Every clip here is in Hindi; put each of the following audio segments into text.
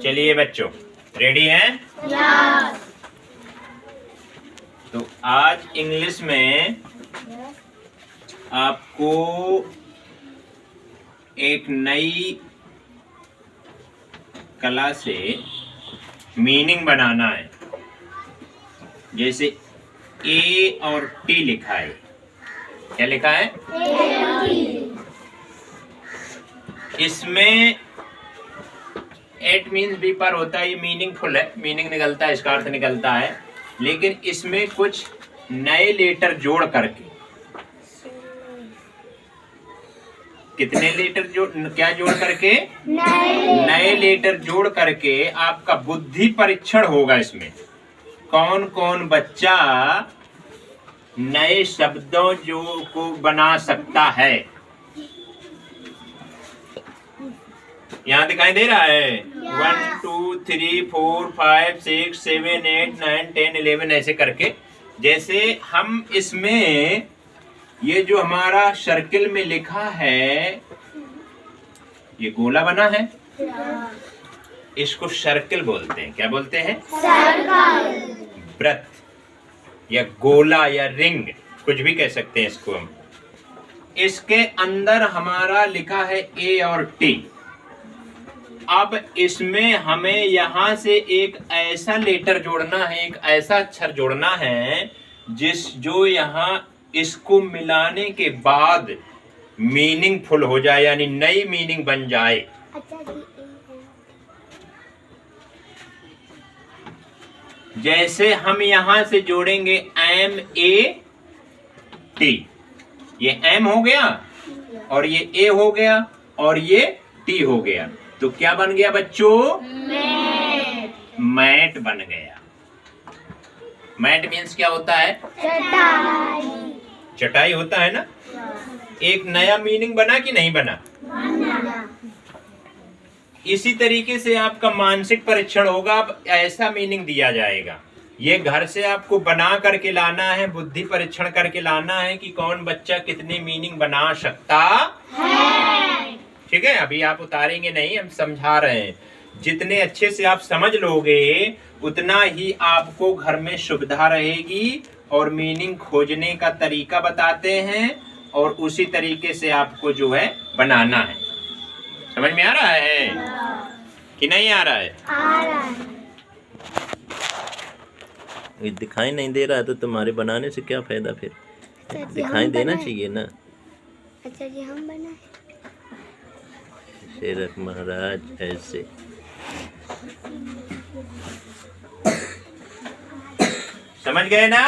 चलिए बच्चों, रेडी हैं? यस। तो आज इंग्लिश में आपको एक नई कला से मीनिंग बनाना है। जैसे ए और टी लिखा है, क्या लिखा है? इसमें एट मीन्स बी पर होता है, ये मीनिंगफुल है, मीनिंग निकलता है, इसका अर्थ निकलता है। लेकिन इसमें कुछ नए लेटर जोड़ करके, कितने लेटर क्या जोड़ करके? नए लेटर जोड़ करके आपका बुद्धि परीक्षण होगा। इसमें कौन कौन बच्चा नए शब्दों को बना सकता है। यहाँ दिखाई दे रहा है 1 2 3 4 5 6 7 8 9 10 11 ऐसे करके। जैसे हम इसमें ये जो हमारा सर्किल में लिखा है, ये गोला बना है, इसको सर्किल बोलते हैं। क्या बोलते हैं? सर्कल। वृत्त या गोला या रिंग, कुछ भी कह सकते हैं इसको हम। इसके अंदर हमारा लिखा है ए और टी। अब इसमें हमें यहाँ से एक ऐसा लेटर जोड़ना है, एक ऐसा अक्षर जोड़ना है जो यहाँ इसको मिलाने के बाद मीनिंगफुल हो जाए, यानी नई मीनिंग बन जाए। जैसे हम यहाँ से जोड़ेंगे एम ए टी, ये एम हो गया और ये ए हो गया और ये टी हो गया, तो क्या बन गया बच्चों? मैट बन गया। मैट मीन्स क्या होता है? चटाई। चटाई होता है ना। एक नया मीनिंग बना कि नहीं बना? इसी तरीके से आपका मानसिक परीक्षण होगा। अब ऐसा मीनिंग दिया जाएगा, ये घर से आपको बना करके लाना है, बुद्धि परीक्षण करके लाना है कि कौन बच्चा कितनी मीनिंग बना सकता है। ठीक है, अभी आप उतारेंगे नहीं, हम समझा रहे हैं। जितने अच्छे से आप समझ लोगे उतना ही आपको घर में सुविधा रहेगी। और मीनिंग खोजने का तरीका बताते हैं और उसी तरीके से आपको जो है बनाना है। समझ में आ रहा है कि नहीं आ रहा है? आ रहा है। ये दिखाई नहीं दे रहा है तो तुम्हारे बनाने से क्या फायदा फिर? दिखाई देना चाहिए ना। अच्छा जी, हम बनाए। शेरक महाराज ऐसे। समझ गए ना?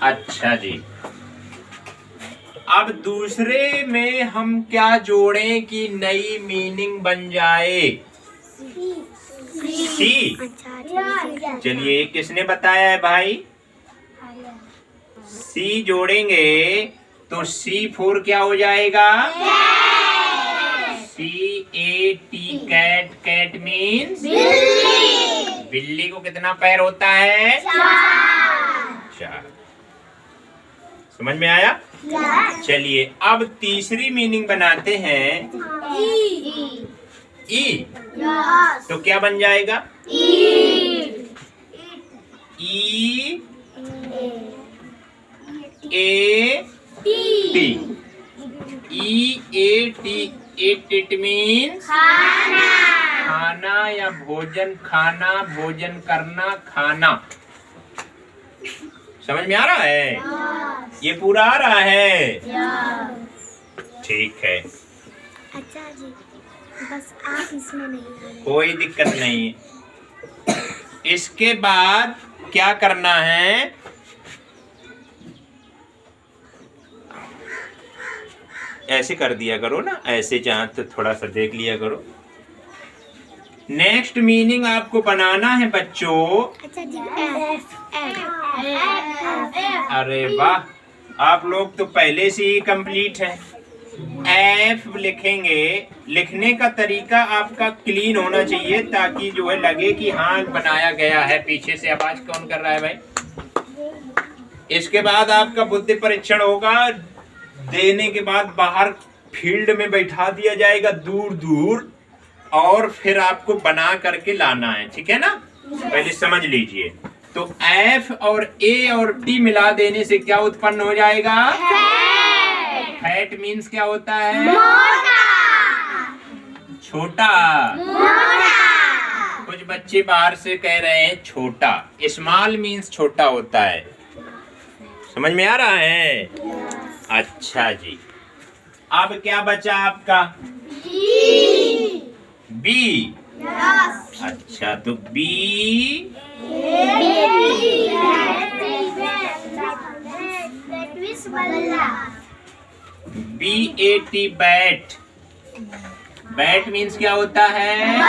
अच्छा जी। अब दूसरे में हम क्या जोड़ें कि नई मीनिंग बन जाए? सी। चलिए, किसने बताया है भाई? सी जोड़ेंगे तो C4 क्या हो जाएगा? CAT, cat. कैट मीन्स बिल्ली। बिल्ली को कितना पैर होता है? 4। समझ में आया? चलिए, अब तीसरी मीनिंग बनाते हैं। ई। तो क्या बन जाएगा? E A T. E A T. It means खाना। खाना या भोजन, खाना, भोजन करना, खाना। समझ में आ रहा है? ये पूरा आ रहा है? ठीक है। अच्छा जी, बस आप इसमें नहीं। कोई दिक्कत नहीं। इसके बाद क्या करना है? ऐसे कर दिया करो ना, ऐसे जहां तो थोड़ा सा देख लिया करो। नेक्स्ट मीनिंग आपको बनाना है बच्चों। अच्छा जी, अरे वाह, आप लोग तो पहले से ही कंप्लीट है। एफ लिखेंगे। लिखने का तरीका आपका क्लीन होना चाहिए ताकि जो है लगे कि हाँ बनाया गया है। पीछे से आवाज कौन कर रहा है भाई? इसके बाद आपका बुद्धि परीक्षण होगा। देने के बाद बाहर फील्ड में बैठा दिया जाएगा दूर दूर, और फिर आपको बना करके लाना है, ठीक है ना। पहले समझ लीजिए। तो F और A और T मिला देने से क्या उत्पन्न हो जाएगा? फैट मीन्स क्या होता है? छोटा। कुछ बच्चे बाहर से कह रहे हैं छोटा। स्मॉल मीन्स छोटा होता है। समझ में आ रहा है? अच्छा जी। अब क्या बचा आपका? बी। अच्छा, तो B BAT bat. Bat means क्या होता है?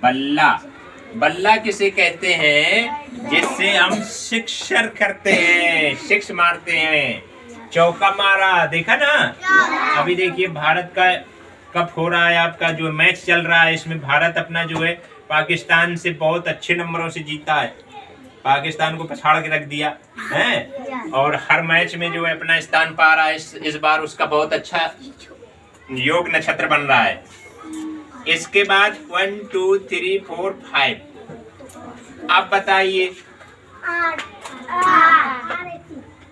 बल्ला। बल्ला किसे कहते हैं? जिससे हम सिक्सर करते हैं, सिक्स मारते हैं, चौका मारा, देखा ना। अभी देखिए भारत का कप हो रहा है, आपका जो मैच चल रहा है, इसमें भारत अपना जो है पाकिस्तान से बहुत अच्छे नंबरों से जीता है। पाकिस्तान को पछाड़ के रख दिया है, और हर मैच में जो है अपना स्थान पा रहा है। इस बार उसका बहुत अच्छा योग नक्षत्र बन रहा है। इसके बाद 1 2 3 4 5। आप बताइए।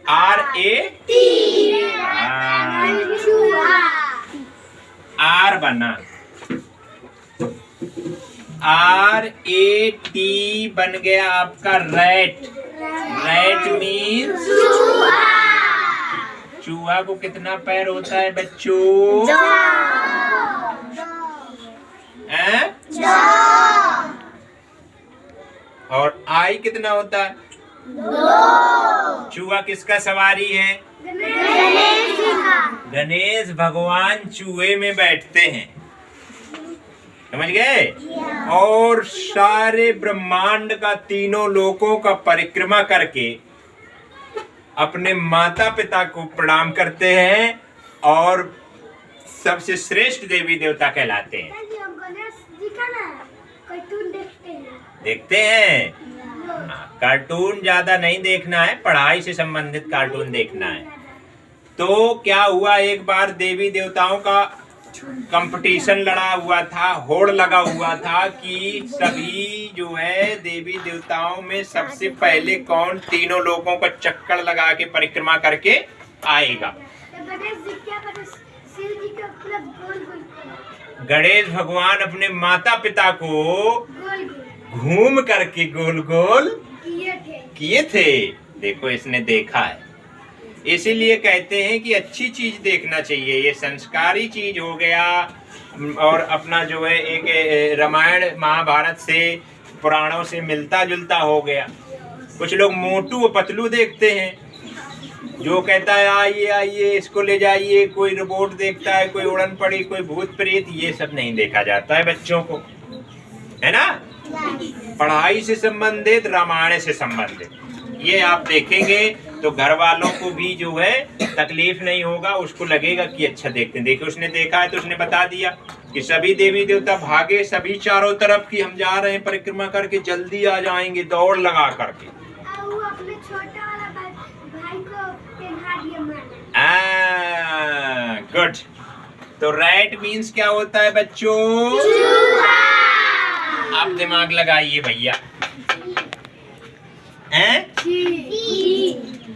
RAT। आर बना। RAT बन गया आपका रैट। रैट मीन्स चूहा को कितना पैर होता है बच्चों? और आई कितना होता है? चूहा किसका सवारी है? गणेश भगवान चूहे में बैठते हैं, समझ गए। और सारे ब्रह्मांड का, तीनों लोकों का परिक्रमा करके अपने माता पिता को प्रणाम करते हैं, और सबसे श्रेष्ठ देवी देवता कहलाते हैं। देखते हैं। कार्टून ज्यादा नहीं देखना है, पढ़ाई से संबंधित कार्टून देखना है। तो क्या हुआ, एक बार देवी देवताओं का कंपटीशन लड़ा हुआ था, होड़ लगा हुआ था कि सभी जो है देवी देवताओं में सबसे पहले कौन तीनों लोगों को चक्कर लगा के परिक्रमा करके आएगा। गणेश भगवान अपने माता पिता को घूम करके गोल गोल किए थे। देखो, इसने देखा है। इसीलिए कहते हैं कि अच्छी चीज देखना चाहिए। ये संस्कारी चीज हो गया, और अपना जो है एक रामायण महाभारत से, पुराणों से मिलता जुलता हो गया। कुछ लोग मोटू और पतलू देखते हैं, जो कहता है आइए आइए इसको ले जाइए। कोई रोबोट देखता है, कोई उड़न पड़ी, कोई भूत प्रेत। ये सब नहीं देखा जाता है बच्चों को, है ना। पढ़ाई से संबंधित, रामायण से संबंधित ये आप देखेंगे तो घर वालों को भी जो है तकलीफ नहीं होगा, उसको लगेगा कि अच्छा देखते हैं। देखिए, उसने देखा है तो उसने बता दिया कि सभी देवी देवता भागे, सभी चारों तरफ की हम जा रहे हैं परिक्रमा करके, जल्दी आ जाएंगे दौड़ लगा करके। वो अपने छोटा वाला भाई को पहना दिया। गुड। तो रैट मीन्स क्या होता है बच्चों? आप दिमाग लगाइए भैया।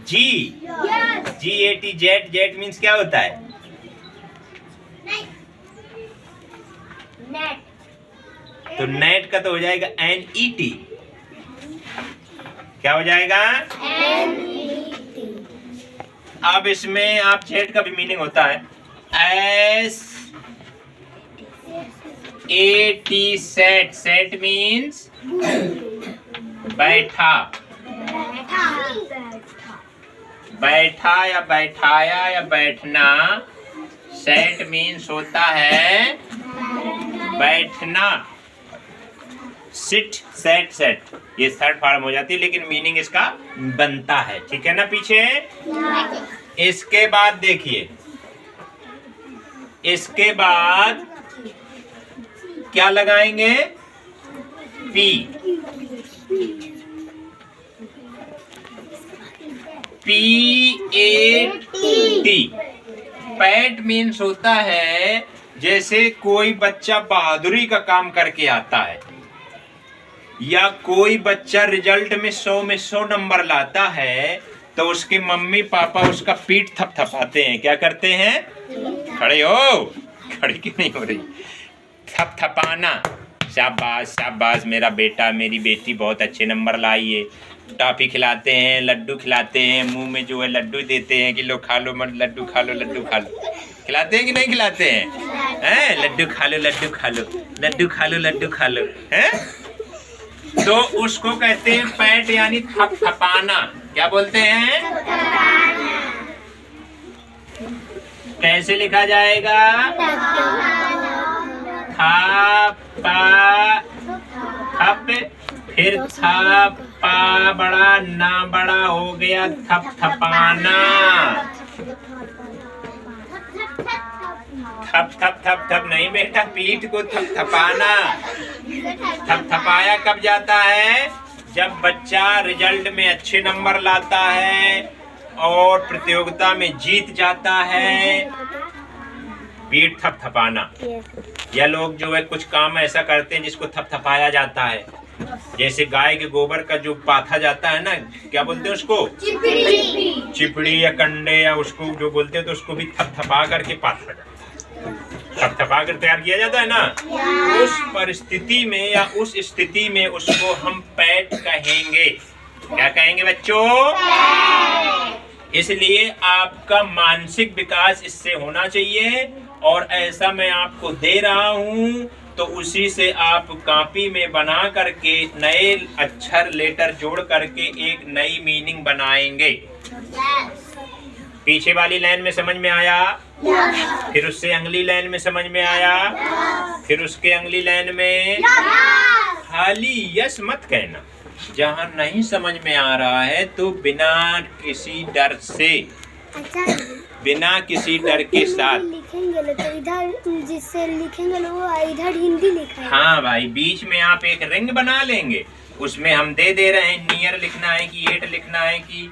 जी। GAT jet. जेट मीन्स क्या होता है? नेट। तो नेट का तो हो जाएगा NET। क्या हो जाएगा? NET। अब इसमें आप जेट का भी मीनिंग होता है SAT सेट। सेट मीन्स बैठा। बैठा या बैठाया या बैठना। सेट मीन्स होता है बैठना। सिट, सेट, सेट, ये थर्ड फॉर्म हो जाती है, लेकिन मीनिंग इसका बनता है, ठीक है ना पीछे। इसके बाद देखिए, इसके बाद क्या लगाएंगे? पी। PAT। पैट मीन्स होता है जैसे कोई बच्चा बहादुरी का काम करके आता है, या कोई बच्चा रिजल्ट में 100 में 100 नंबर लाता है, तो उसके मम्मी पापा उसका पीठ थपथपाते हैं। क्या करते हैं? खड़े हो, खड़ी क्यों नहीं हो रही? थपथपाना, शाबाश शाबाश मेरा बेटा मेरी बेटी बहुत अच्छे नंबर लाई है। टॉफी खिलाते हैं, लड्डू खिलाते हैं, मुंह में जो है लड्डू देते हैं कि लो खा लो, मत लड्डू खा लो, लड्डू खा लो। खिलाते हैं कि नहीं खिलाते हैं? हैं? लड्डू खा लो, लड्डू खा लो, लड्डू खा लो, लड्डू खा लो, हैं? तो उसको कहते हैं पैट, यानी थपथपाना। क्या बोलते हैं? कैसे लिखा जाएगा? था थप, फिर था पा बड़ा ना बड़ा हो गया थपथपाना। थप थप थप थप नहीं बेटा, पीठ को थपथपाना। थपथपाया कब जाता है? जब बच्चा रिजल्ट में अच्छे नंबर लाता है और प्रतियोगिता में जीत जाता है, पीठ थपथपाना। या लोग जो है कुछ काम ऐसा करते हैं जिसको थपथपाया जाता है, जैसे गाय के गोबर का जो पाथा जाता है ना, क्या बोलते हैं उसको? चिपड़ी या कंडे, या उसको जो बोलते हैं, तो उसको भी थपथपा करके पाथा जाता है, थपथपा कर तैयार किया जाता है ना। उस परिस्थिति में या उस स्थिति में उसको हम पैट कहेंगे। क्या कहेंगे बच्चों? इसलिए आपका मानसिक विकास इससे होना चाहिए, और ऐसा मैं आपको दे रहा हूँ, तो उसी से आप कॉपी में बना करके नए अक्षर लेटर जोड़ करके एक नई मीनिंग बनाएंगे। पीछे वाली लाइन में समझ में आया? फिर उससे अगली लाइन में समझ में आया? फिर उसके अगली लाइन में? खाली यस मत कहना। जहाँ नहीं समझ में आ रहा है तो बिना किसी डर से, बिना किसी डर के साथ लिखेंगे तो इधर जिससे लिखेंगे वो इधर हिंदी लिखा है। हाँ भाई, बीच में आप एक रिंग बना लेंगे, उसमें हम दे रहे हैं नियर लिखना है कि एट लिखना है कि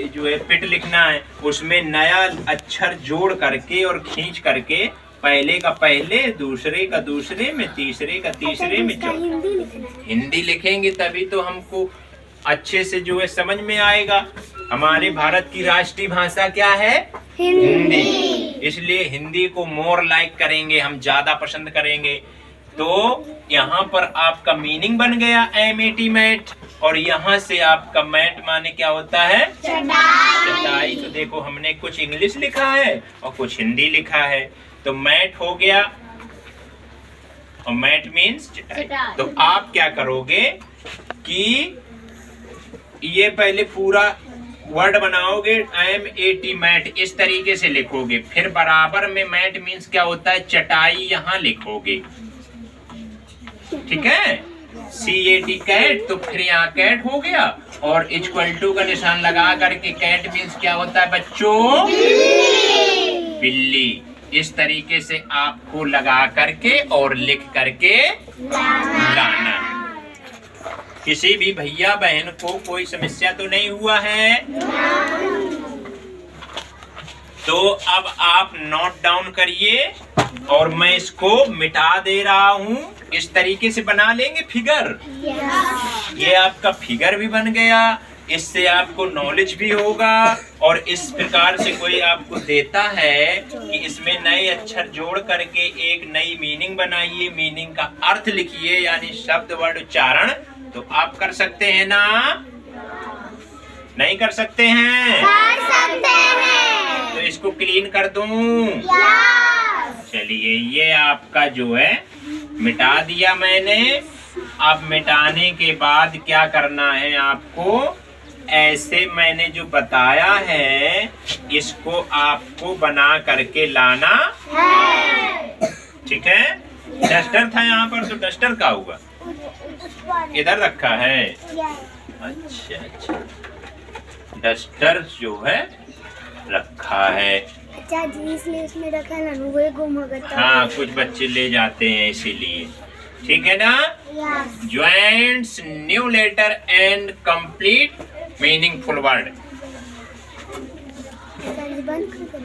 जो है पिट लिखना है, उसमें नया अक्षर जोड़ करके और खींच करके पहले का पहले, दूसरे का दूसरे में, तीसरे का तीसरे में हिंदी लिखेंगे, तभी तो हमको अच्छे से जो है समझ में आएगा। हमारे भारत की राष्ट्रीय भाषा क्या है? हिंदी। इसलिए हिंदी को मोर लाइक करेंगे, हम ज्यादा पसंद करेंगे। तो यहाँ पर आपका मीनिंग बन गया MAT मैट, और यहाँ से आपका मैट माने क्या होता है? चटाई। तो देखो हमने कुछ इंग्लिश लिखा है और कुछ हिंदी लिखा है, तो मैट हो गया, और मैट मीन्स चटाई। तो आप क्या करोगे कि ये पहले पूरा वर्ड बनाओगे, MAT मैट, इस तरीके से लिखोगे, फिर बराबर में मैट मीन्स क्या होता है? चटाई, यहाँ लिखोगे, ठीक है? CAT कैट, तो फिर यहाँ कैट हो गया, और इक्वल टू का निशान लगा करके कैट मीन्स क्या होता है बच्चों? बिल्ली। इस तरीके से आपको लगा करके और लिख करके लाना। किसी भी भैया बहन को कोई समस्या तो नहीं हुआ है? तो अब आप नोट डाउन करिए, और मैं इसको मिटा दे रहा हूँ। इस तरीके से बना लेंगे फिगर। ये आपका फिगर भी बन गया, इससे आपको नॉलेज भी होगा। और इस प्रकार से कोई आपको देता है कि इसमें नए अक्षर जोड़ करके एक नई मीनिंग बनाइए, मीनिंग का अर्थ लिखिए, यानी शब्द वर्ड उच्चारण, तो आप कर सकते हैं ना? नहीं कर सकते हैं? कर सकते हैं। तो इसको क्लीन कर दूं? चलिए, ये आपका जो है मिटा दिया मैंने। अब मिटाने के बाद क्या करना है आपको? ऐसे मैंने जो बताया है, इसको आपको बना करके लाना है, ठीक है? डस्टर था यहाँ पर, तो डस्टर का हुआ इधर रखा है। अच्छा अच्छा, डस्टर जो है रखा है। अच्छा जी, इसलिए इसमें रखा है ना, वो गुम हो गया। हाँ, कुछ बच्चे ले जाते हैं इसीलिए, ठीक है ना? Joints new letter and complete meaningful word. बंद कर